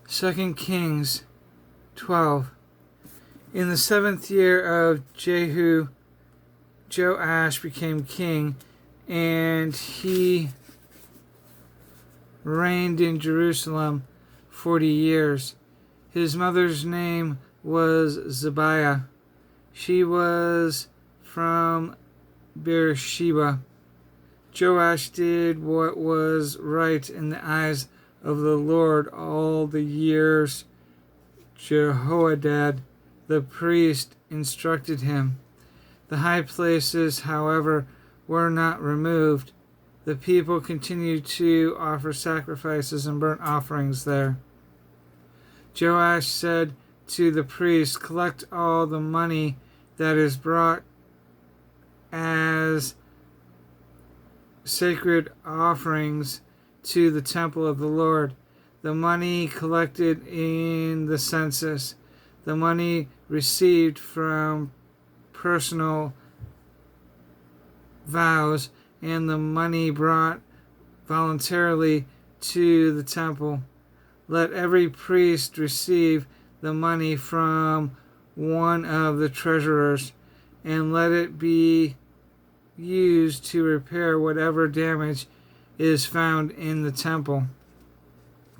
2 Kings 12. In the 7th year of Jehu, Joash became king, and he reigned in Jerusalem 40 years. His mother's name was Zebiah. She was from Beersheba. Joash did what was right in the eyes of the Lord all the years Jehoiada the priest instructed him. The high places, however, were not removed. The people continued to offer sacrifices and burnt offerings there. Joash said to the priests, "Collect all the money that is brought as sacred offerings to the temple of the Lord, the money collected in the census, the money received from personal vows, and the money brought voluntarily to the temple. Let every priest receive the money from one of the treasurers, and let it be used to repair whatever damage is found in the temple."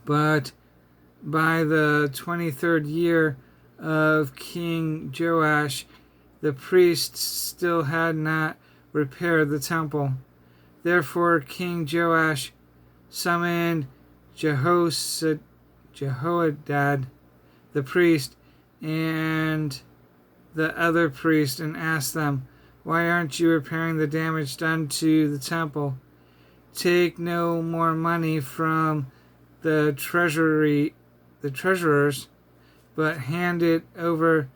But by the 23rd year of King Joash, the priests still had not repaired the temple. Therefore King Joash summoned Jehoiada the priest and the other priests and asked them, "Why aren't you repairing the damage done to the temple? Take no more money from the treasurers, but hand it over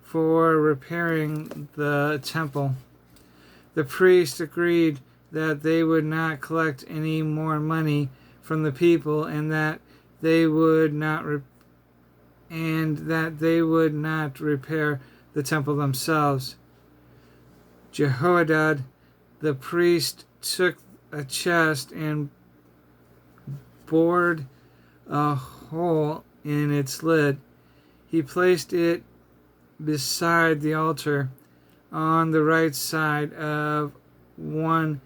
for repairing the temple." The priests agreed that they would not collect any more money from the people, and that they would not repair the temple themselves. Jehoiada the priest took a chest and bored a hole in its lid. He placed it beside the altar on the right side of one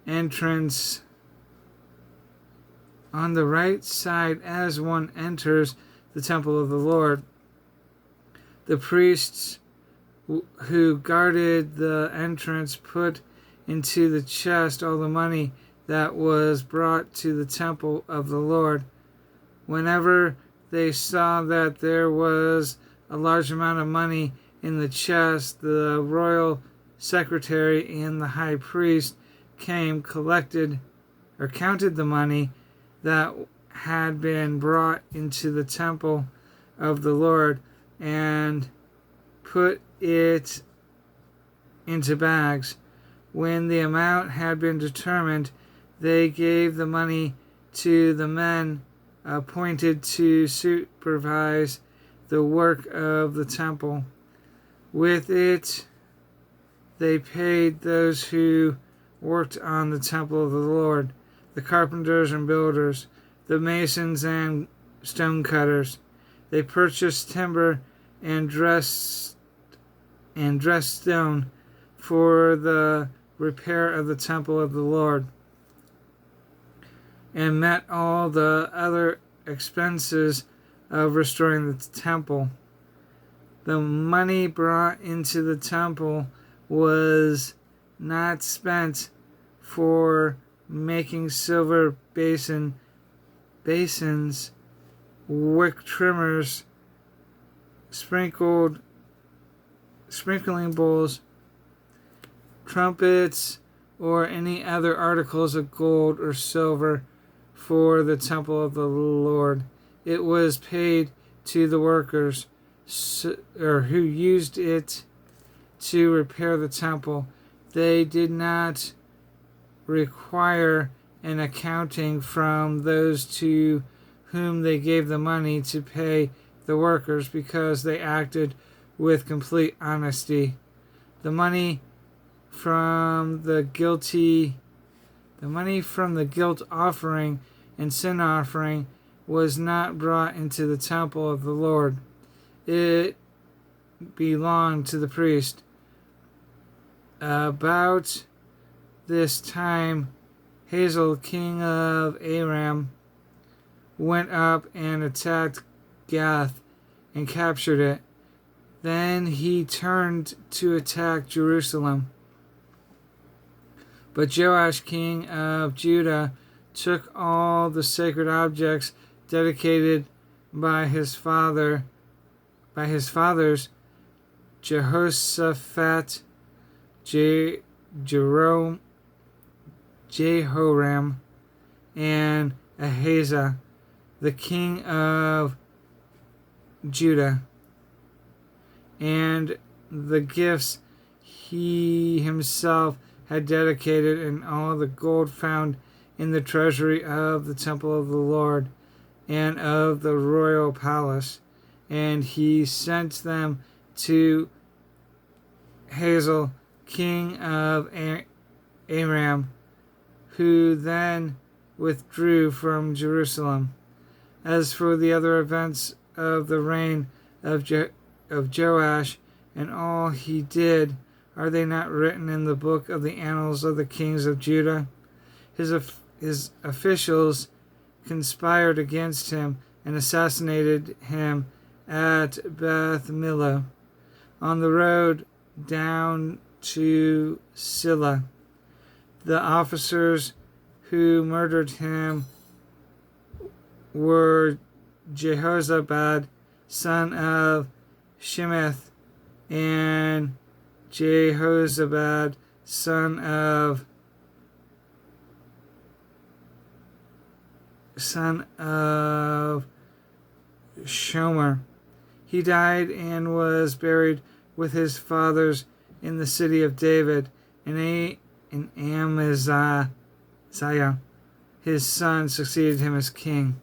entrance, on the right side as one enters the temple of the Lord. The priests who guarded the entrance put into the chest all the money that was brought to the temple of the Lord. Whenever they saw that there was a large amount of money in the chest, the royal secretary and the high priest counted the money that had been brought into the temple of the Lord, and put it into bags. When the amount had been determined, they gave the money to the men appointed to supervise the work of the temple. With it, they paid those who worked on the temple of the Lord, the carpenters and builders, the masons and stonecutters. They purchased timber and dressed stone for the repair of the temple of the Lord, and met all the other expenses of restoring the temple. The money brought into the temple was not spent for making silver basins, wick trimmers, sprinkling bowls, trumpets, or any other articles of gold or silver for the temple of the Lord. It was paid to the workers who used it to repair the temple. They did not require an accounting from those to whom they gave the money to pay the workers, because they acted with complete honesty. The money from the guilt offering and sin offering was not brought into the temple of the Lord. It belonged to the priest. About this time, Hazael, king of Aram, went up and attacked Gath and captured it. Then he turned to attack Jerusalem. But Joash, king of Judah, took all the sacred objects dedicated by his fathers, Jehoshaphat, Jehoram, and Ahaziah, the king of Judah, and the gifts he himself had dedicated, and all the gold found in the treasury of the temple of the Lord and of the royal palace. And he sent them to Hazael, king of Aram, who then withdrew from Jerusalem. As for the other events of the reign of Joash and all he did, are they not written in the book of the annals of the kings of Judah? His officials conspired against him and assassinated him at Beth Millo, on the road down to Silla. The officers who murdered him were Jehozabad, son of Shemeth, and Jehozabad, son of Shomer. He died and was buried with his fathers in the city of David, and Amaziah, his son, succeeded him as king.